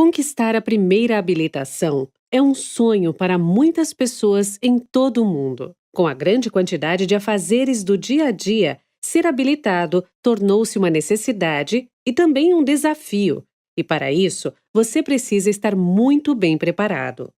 Conquistar a primeira habilitação é um sonho para muitas pessoas em todo o mundo. Com a grande quantidade de afazeres do dia a dia, ser habilitado tornou-se uma necessidade e também um desafio. E para isso, você precisa estar muito bem preparado.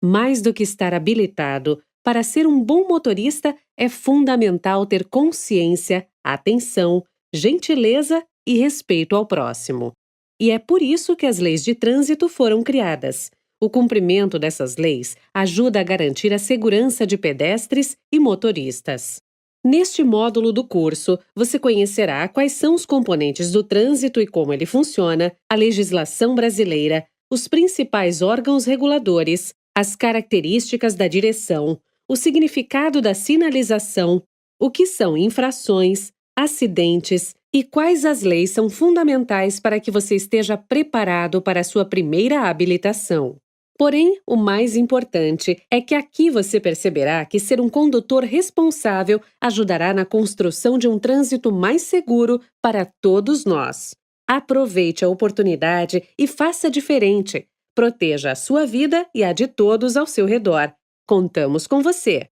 Mais do que estar habilitado, para ser um bom motorista é fundamental ter consciência, atenção, gentileza e respeito ao próximo. E é por isso que as leis de trânsito foram criadas. O cumprimento dessas leis ajuda a garantir a segurança de pedestres e motoristas. Neste módulo do curso, você conhecerá quais são os componentes do trânsito e como ele funciona, a legislação brasileira, os principais órgãos reguladores, as características da direção, o significado da sinalização, o que são infrações, acidentes e quais as leis são fundamentais para que você esteja preparado para a sua primeira habilitação. Porém, o mais importante é que aqui você perceberá que ser um condutor responsável ajudará na construção de um trânsito mais seguro para todos nós. Aproveite a oportunidade e faça diferente. Proteja a sua vida e a de todos ao seu redor. Contamos com você!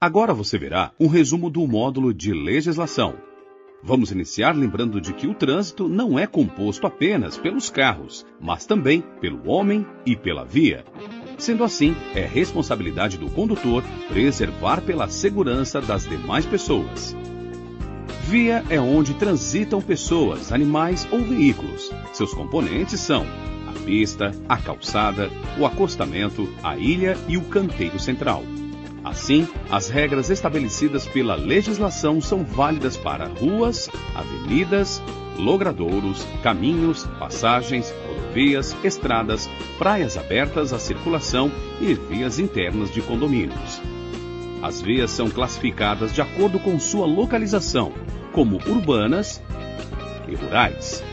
Agora você verá um resumo do módulo de legislação. Vamos iniciar lembrando de que o trânsito não é composto apenas pelos carros, mas também pelo homem e pela via. Sendo assim, é responsabilidade do condutor preservar pela segurança das demais pessoas. Via é onde transitam pessoas, animais ou veículos. Seus componentes são a pista, a calçada, o acostamento, a ilha e o canteiro central. Assim, as regras estabelecidas pela legislação são válidas para ruas, avenidas, logradouros, caminhos, passagens, rodovias, estradas, praias abertas à circulação e vias internas de condomínios. As vias são classificadas de acordo com sua localização, como urbanas e rurais.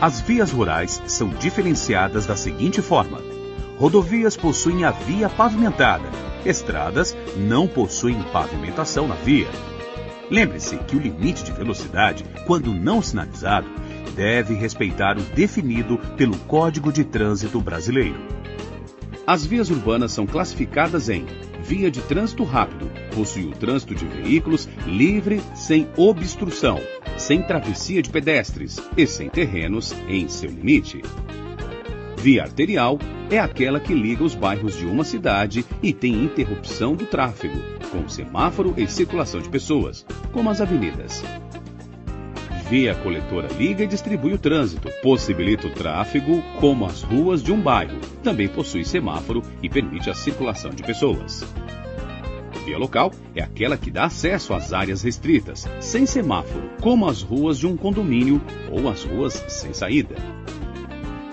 As vias rurais são diferenciadas da seguinte forma: rodovias possuem a via pavimentada, estradas não possuem pavimentação na via. Lembre-se que o limite de velocidade, quando não sinalizado, deve respeitar o definido pelo Código de Trânsito Brasileiro. As vias urbanas são classificadas em via de trânsito rápido, possui o trânsito de veículos livre, sem obstrução, sem travessia de pedestres e sem terrenos em seu limite. Via arterial é aquela que liga os bairros de uma cidade e tem interrupção do tráfego, com semáforo e circulação de pessoas, como as avenidas. Via coletora liga e distribui o trânsito, possibilita o tráfego, como as ruas de um bairro, também possui semáforo e permite a circulação de pessoas. Via local é aquela que dá acesso às áreas restritas, sem semáforo, como as ruas de um condomínio ou as ruas sem saída.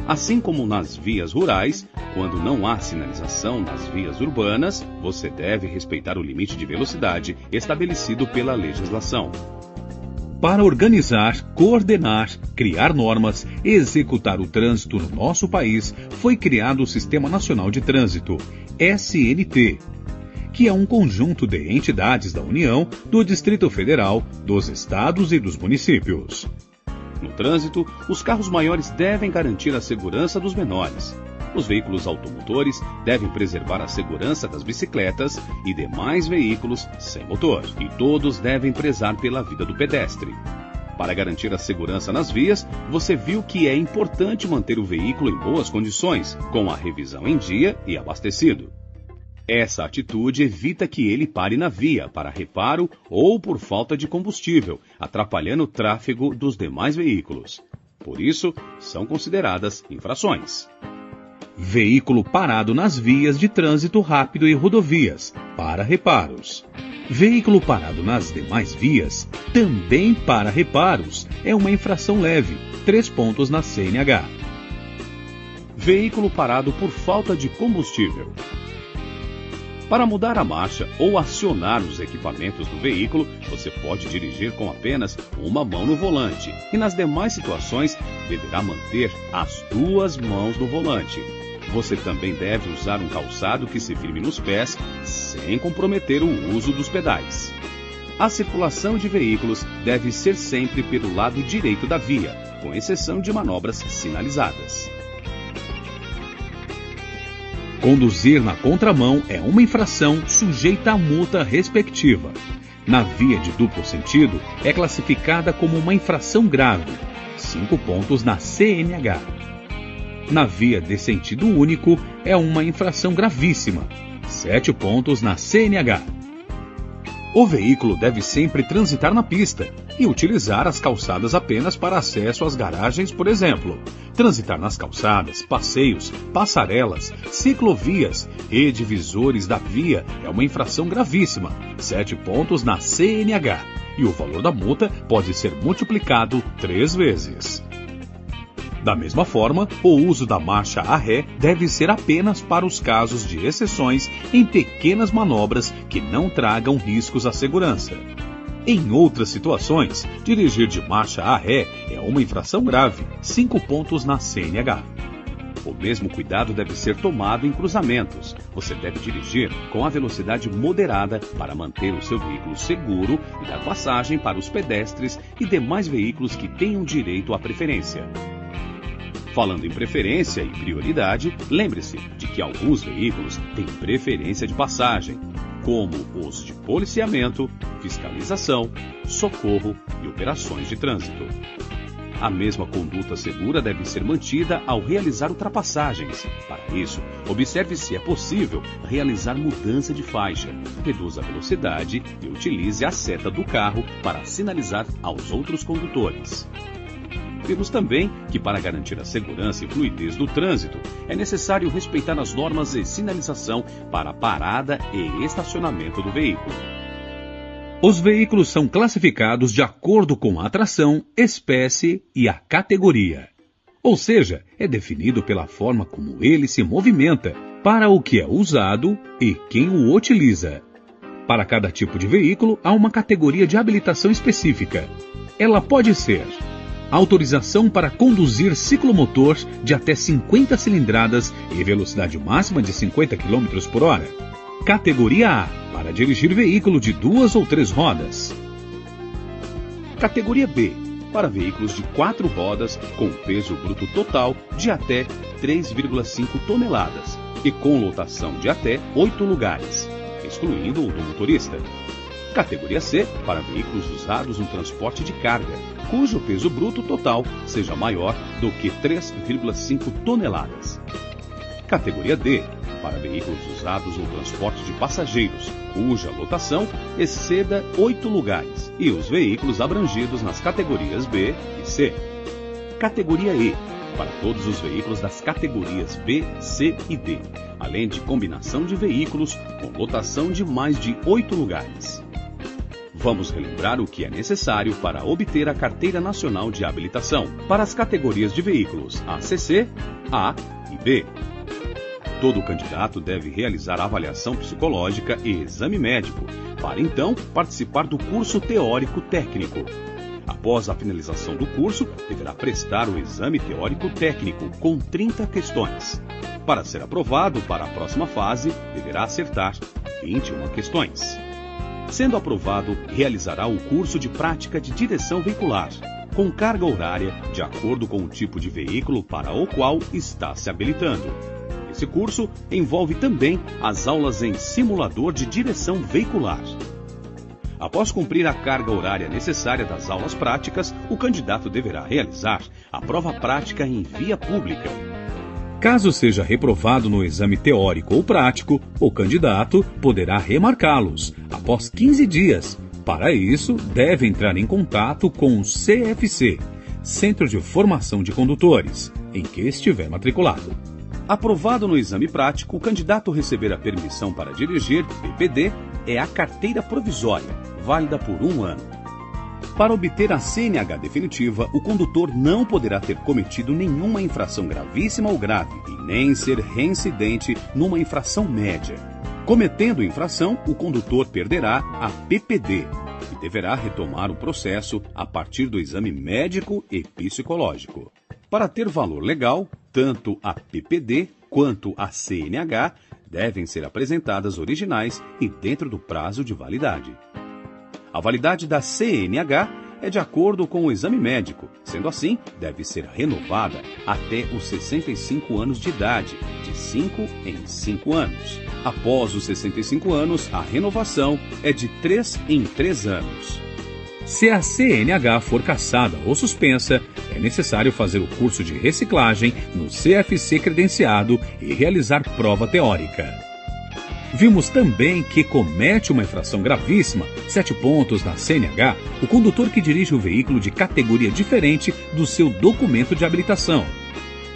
Assim como nas vias rurais, quando não há sinalização nas vias urbanas, você deve respeitar o limite de velocidade estabelecido pela legislação. Para organizar, coordenar, criar normas e executar o trânsito no nosso país, foi criado o Sistema Nacional de Trânsito, SNT, que é um conjunto de entidades da União, do Distrito Federal, dos estados e dos municípios. No trânsito, os carros maiores devem garantir a segurança dos menores. Os veículos automotores devem preservar a segurança das bicicletas e demais veículos sem motor. E todos devem prezar pela vida do pedestre. Para garantir a segurança nas vias, você viu que é importante manter o veículo em boas condições, com a revisão em dia e abastecido. Essa atitude evita que ele pare na via para reparo ou por falta de combustível, atrapalhando o tráfego dos demais veículos. Por isso, são consideradas infrações. Veículo parado nas vias de trânsito rápido e rodovias, para reparos. Veículo parado nas demais vias, também para reparos, é uma infração leve, 3 pontos na CNH. Veículo parado por falta de combustível. Para mudar a marcha ou acionar os equipamentos do veículo, você pode dirigir com apenas uma mão no volante e nas demais situações deverá manter as 2 mãos no volante. Você também deve usar um calçado que se firme nos pés sem comprometer o uso dos pedais. A circulação de veículos deve ser sempre pelo lado direito da via, com exceção de manobras sinalizadas. Conduzir na contramão é uma infração sujeita à multa respectiva. Na via de duplo sentido, é classificada como uma infração grave, 5 pontos na CNH. Na via de sentido único, é uma infração gravíssima, 7 pontos na CNH. O veículo deve sempre transitar na pista e utilizar as calçadas apenas para acesso às garagens, por exemplo. Transitar nas calçadas, passeios, passarelas, ciclovias e divisores da via é uma infração gravíssima, 7 pontos na CNH. E o valor da multa pode ser multiplicado 3 vezes. Da mesma forma, o uso da marcha a ré deve ser apenas para os casos de exceções em pequenas manobras que não tragam riscos à segurança. Em outras situações, dirigir de marcha a ré é uma infração grave, 5 pontos na CNH. O mesmo cuidado deve ser tomado em cruzamentos. Você deve dirigir com a velocidade moderada para manter o seu veículo seguro e dar passagem para os pedestres e demais veículos que tenham direito à preferência. Falando em preferência e prioridade, lembre-se de que alguns veículos têm preferência de passagem, como os de policiamento, fiscalização, socorro e operações de trânsito. A mesma conduta segura deve ser mantida ao realizar ultrapassagens. Para isso, observe se é possível realizar mudança de faixa, reduza a velocidade e utilize a seta do carro para sinalizar aos outros condutores. Vimos também que, para garantir a segurança e fluidez do trânsito, é necessário respeitar as normas de sinalização para parada e estacionamento do veículo. Os veículos são classificados de acordo com a atração, espécie e a categoria. Ou seja, é definido pela forma como ele se movimenta, para o que é usado e quem o utiliza. Para cada tipo de veículo, há uma categoria de habilitação específica. Ela pode ser autorização para conduzir ciclomotor de até 50 cilindradas e velocidade máxima de 50 km por hora. Categoria A, para dirigir veículo de 2 ou 3 rodas. Categoria B, para veículos de 4 rodas com peso bruto total de até 3,5 toneladas e com lotação de até 8 lugares, excluindo o do motorista. Categoria C, para veículos usados no transporte de carga, cujo peso bruto total seja maior do que 3,5 toneladas. Categoria D, para veículos usados no transporte de passageiros, cuja lotação exceda 8 lugares, e os veículos abrangidos nas categorias B e C. Categoria E, para todos os veículos das categorias B, C e D, além de combinação de veículos com lotação de mais de 8 lugares. Vamos relembrar o que é necessário para obter a Carteira Nacional de Habilitação para as categorias de veículos ACC, A e B. Todo candidato deve realizar avaliação psicológica e exame médico, para então participar do curso teórico técnico. Após a finalização do curso, deverá prestar o exame teórico técnico com 30 questões. Para ser aprovado para a próxima fase, deverá acertar 21 questões. Sendo aprovado, realizará o curso de prática de direção veicular, com carga horária de acordo com o tipo de veículo para o qual está se habilitando. Esse curso envolve também as aulas em simulador de direção veicular. Após cumprir a carga horária necessária das aulas práticas, o candidato deverá realizar a prova prática em via pública. Caso seja reprovado no exame teórico ou prático, o candidato poderá remarcá-los após 15 dias. Para isso, deve entrar em contato com o CFC, Centro de Formação de Condutores, em que estiver matriculado. Aprovado no exame prático, o candidato receber a permissão para dirigir, PPD, é a carteira provisória, válida por 1 ano. Para obter a CNH definitiva, o condutor não poderá ter cometido nenhuma infração gravíssima ou grave e nem ser reincidente numa infração média. Cometendo infração, o condutor perderá a PPD e deverá retomar o processo a partir do exame médico e psicológico. Para ter valor legal, tanto a PPD quanto a CNH devem ser apresentadas originais e dentro do prazo de validade. A validade da CNH é de acordo com o exame médico, sendo assim, deve ser renovada até os 65 anos de idade, de 5 em 5 anos. Após os 65 anos, a renovação é de 3 em 3 anos. Se a CNH for cassada ou suspensa, é necessário fazer o curso de reciclagem no CFC credenciado e realizar prova teórica. Vimos também que comete uma infração gravíssima, 7 pontos na CNH, o condutor que dirige o veículo de categoria diferente do seu documento de habilitação.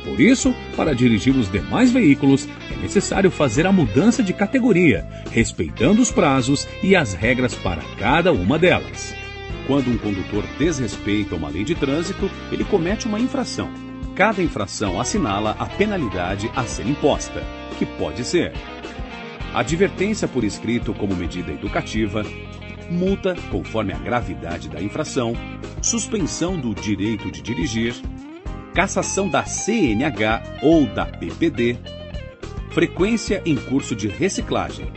Por isso, para dirigir os demais veículos, é necessário fazer a mudança de categoria, respeitando os prazos e as regras para cada uma delas. Quando um condutor desrespeita uma lei de trânsito, ele comete uma infração. Cada infração assinala a penalidade a ser imposta, que pode ser advertência por escrito como medida educativa, multa conforme a gravidade da infração, suspensão do direito de dirigir, cassação da CNH ou da PPD, frequência em curso de reciclagem.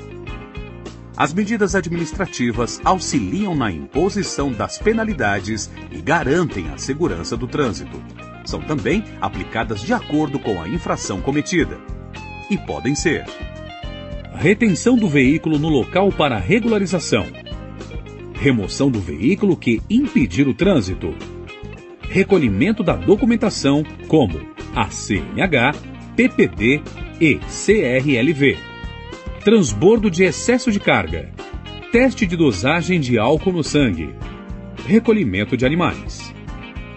As medidas administrativas auxiliam na imposição das penalidades e garantem a segurança do trânsito. São também aplicadas de acordo com a infração cometida. E podem ser: retenção do veículo no local para regularização, remoção do veículo que impedir o trânsito, recolhimento da documentação como a CNH, PPD e CRLV, transbordo de excesso de carga, teste de dosagem de álcool no sangue, recolhimento de animais.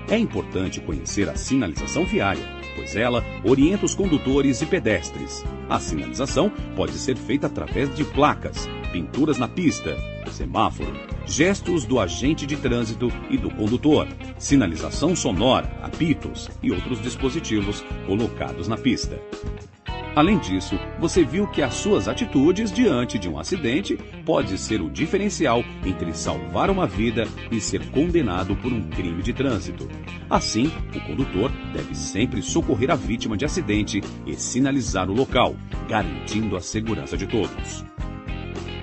É importante conhecer a sinalização viária, pois ela orienta os condutores e pedestres. A sinalização pode ser feita através de placas, pinturas na pista, semáforo, gestos do agente de trânsito e do condutor, sinalização sonora, apitos e outros dispositivos colocados na pista. Além disso, você viu que as suas atitudes diante de um acidente pode ser o diferencial entre salvar uma vida e ser condenado por um crime de trânsito. Assim, o condutor deve sempre socorrer a vítima de acidente e sinalizar o local, garantindo a segurança de todos.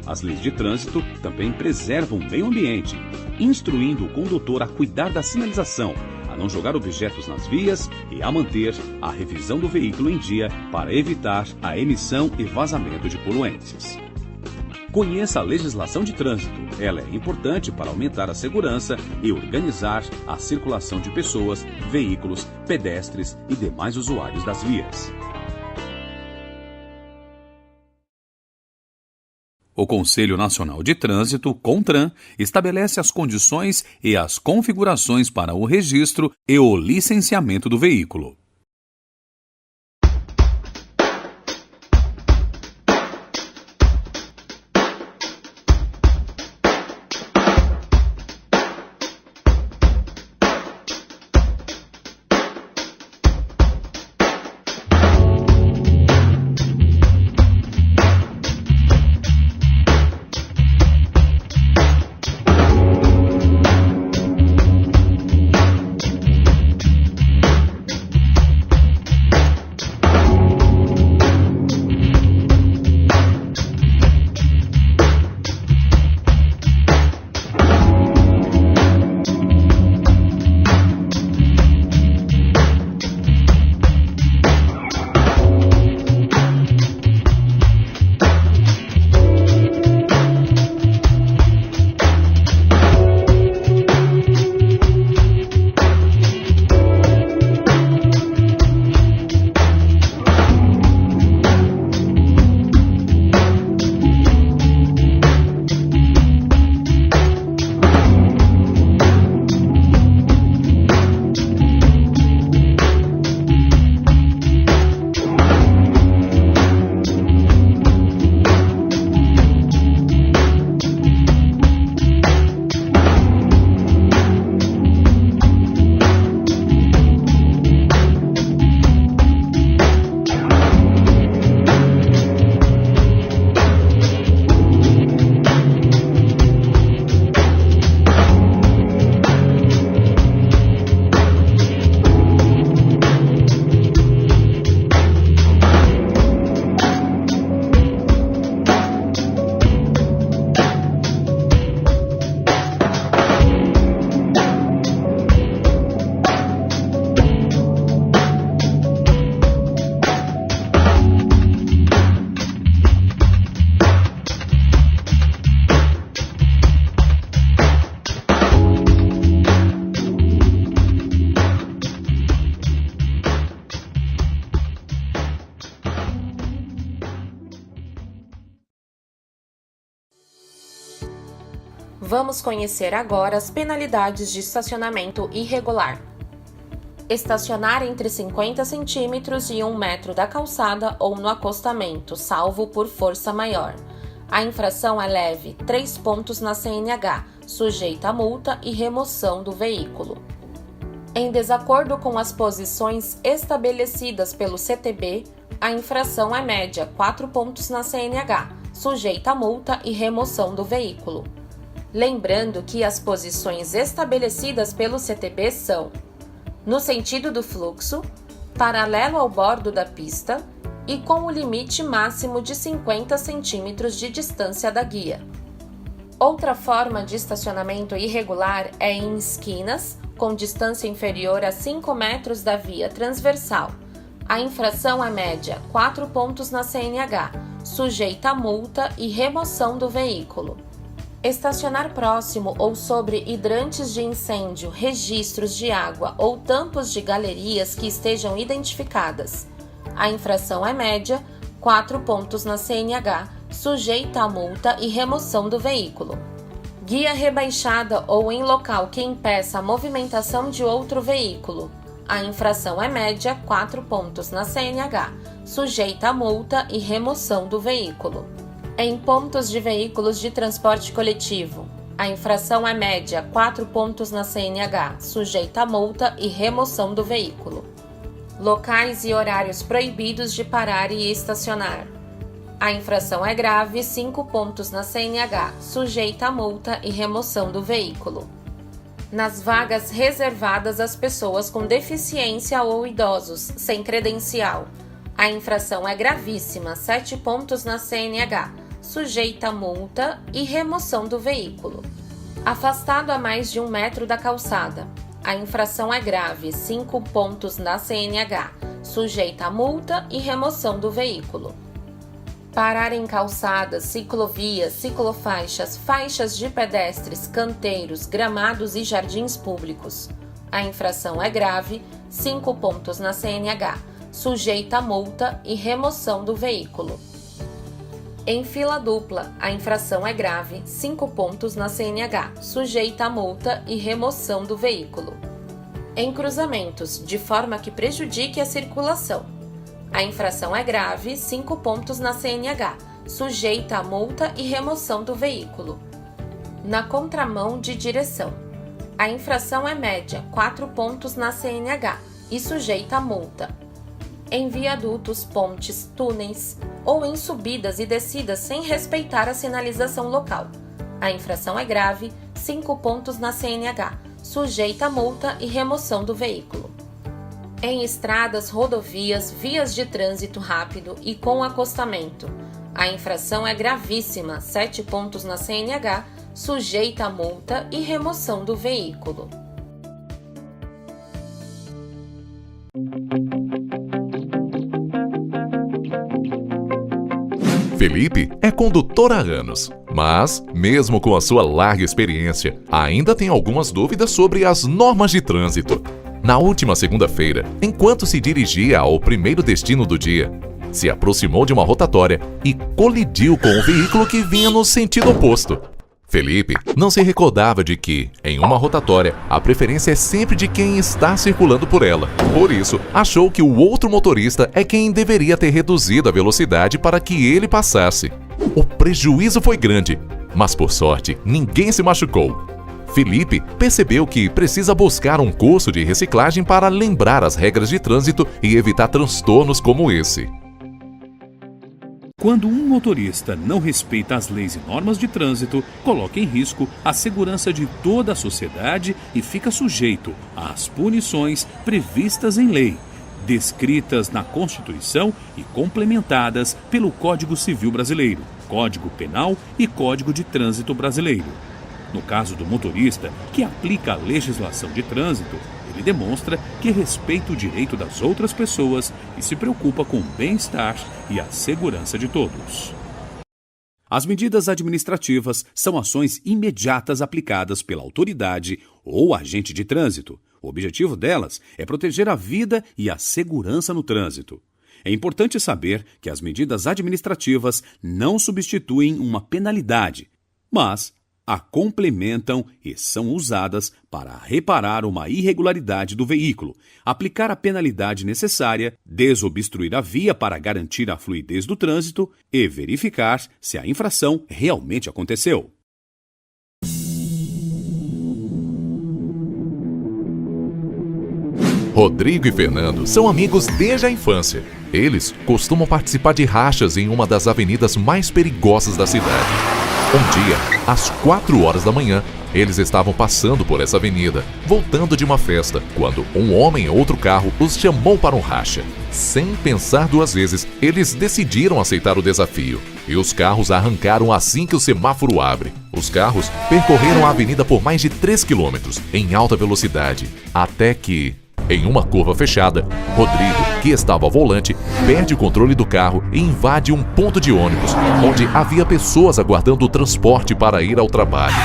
As leis de trânsito também preservam o meio ambiente, instruindo o condutor a cuidar da sinalização, a não jogar objetos nas vias e a manter a revisão do veículo em dia para evitar a emissão e vazamento de poluentes. Conheça a legislação de trânsito. Ela é importante para aumentar a segurança e organizar a circulação de pessoas, veículos, pedestres e demais usuários das vias. O Conselho Nacional de Trânsito, CONTRAN, estabelece as condições e as configurações para o registro e o licenciamento do veículo. Vamos conhecer agora as penalidades de estacionamento irregular. Estacionar entre 50 centímetros e 1 metro da calçada ou no acostamento, salvo por força maior. A infração é leve, 3 pontos na CNH, sujeita a multa e remoção do veículo. Em desacordo com as posições estabelecidas pelo CTB, a infração é média, 4 pontos na CNH, sujeita a multa e remoção do veículo. Lembrando que as posições estabelecidas pelo CTB são: no sentido do fluxo, paralelo ao bordo da pista e com o limite máximo de 50 centímetros de distância da guia. Outra forma de estacionamento irregular é em esquinas, com distância inferior a 5 metros da via transversal. A infração é média, 4 pontos na CNH, sujeita a multa e remoção do veículo. Estacionar próximo ou sobre hidrantes de incêndio, registros de água ou tampos de galerias que estejam identificadas. A infração é média, 4 pontos na CNH, sujeita a multa e remoção do veículo. Guia rebaixada ou em local que impeça a movimentação de outro veículo. A infração é média, 4 pontos na CNH, sujeita a multa e remoção do veículo. Em pontos de veículos de transporte coletivo, a infração é média, 4 pontos na CNH, sujeita a multa e remoção do veículo. Locais e horários proibidos de parar e estacionar. A infração é grave, 5 pontos na CNH, sujeita a multa e remoção do veículo. Nas vagas reservadas às pessoas com deficiência ou idosos, sem credencial. A infração é gravíssima, 7 pontos na CNH, sujeita a multa e remoção do veículo. Afastado a mais de 1 metro da calçada. A infração é grave, 5 pontos na CNH, sujeita a multa e remoção do veículo. Parar em calçadas, ciclovias, ciclofaixas, faixas de pedestres, canteiros, gramados e jardins públicos. A infração é grave, 5 pontos na CNH, sujeita a multa e remoção do veículo. Em fila dupla, a infração é grave, 5 pontos na CNH, sujeita a multa e remoção do veículo. Em cruzamentos, de forma que prejudique a circulação. A infração é grave, 5 pontos na CNH, sujeita a multa e remoção do veículo. Na contramão de direção. A infração é média, 4 pontos na CNH e sujeita a multa. Em viadutos, pontes, túneis ou em subidas e descidas sem respeitar a sinalização local. A infração é grave, 5 pontos na CNH, sujeita a multa e remoção do veículo. Em estradas, rodovias, vias de trânsito rápido e com acostamento. A infração é gravíssima, 7 pontos na CNH, sujeita a multa e remoção do veículo. Felipe é condutor há anos, mas, mesmo com a sua larga experiência, ainda tem algumas dúvidas sobre as normas de trânsito. Na última segunda-feira, enquanto se dirigia ao primeiro destino do dia, se aproximou de uma rotatória e colidiu com o veículo que vinha no sentido oposto. Felipe não se recordava de que, em uma rotatória, a preferência é sempre de quem está circulando por ela. Por isso, achou que o outro motorista é quem deveria ter reduzido a velocidade para que ele passasse. O prejuízo foi grande, mas por sorte, ninguém se machucou. Felipe percebeu que precisa buscar um curso de reciclagem para lembrar as regras de trânsito e evitar transtornos como esse. Quando um motorista não respeita as leis e normas de trânsito, coloca em risco a segurança de toda a sociedade e fica sujeito às punições previstas em lei, descritas na Constituição e complementadas pelo Código Civil Brasileiro, Código Penal e Código de Trânsito Brasileiro. No caso do motorista que aplica a legislação de trânsito, ele demonstra que respeita o direito das outras pessoas e se preocupa com o bem-estar e a segurança de todos. As medidas administrativas são ações imediatas aplicadas pela autoridade ou agente de trânsito. O objetivo delas é proteger a vida e a segurança no trânsito. É importante saber que as medidas administrativas não substituem uma penalidade, mas a complementam e são usadas para reparar uma irregularidade do veículo, aplicar a penalidade necessária, desobstruir a via para garantir a fluidez do trânsito e verificar se a infração realmente aconteceu. Rodrigo e Fernando são amigos desde a infância. Eles costumam participar de rachas em uma das avenidas mais perigosas da cidade. Um dia, às 4 horas da manhã, eles estavam passando por essa avenida, voltando de uma festa, quando um homem em outro carro os chamou para um racha. Sem pensar duas vezes, eles decidiram aceitar o desafio. E os carros arrancaram assim que o semáforo abre. Os carros percorreram a avenida por mais de 3 quilômetros, em alta velocidade, até que... em uma curva fechada, Rodrigo, que estava ao volante, perde o controle do carro e invade um ponto de ônibus, onde havia pessoas aguardando o transporte para ir ao trabalho.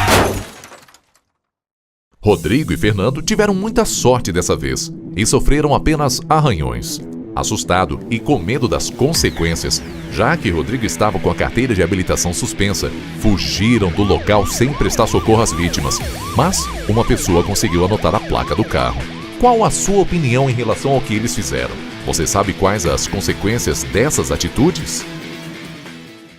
Rodrigo e Fernando tiveram muita sorte dessa vez e sofreram apenas arranhões. Assustado e com medo das consequências, já que Rodrigo estava com a carteira de habilitação suspensa, fugiram do local sem prestar socorro às vítimas. Mas uma pessoa conseguiu anotar a placa do carro. Qual a sua opinião em relação ao que eles fizeram? Você sabe quais as consequências dessas atitudes?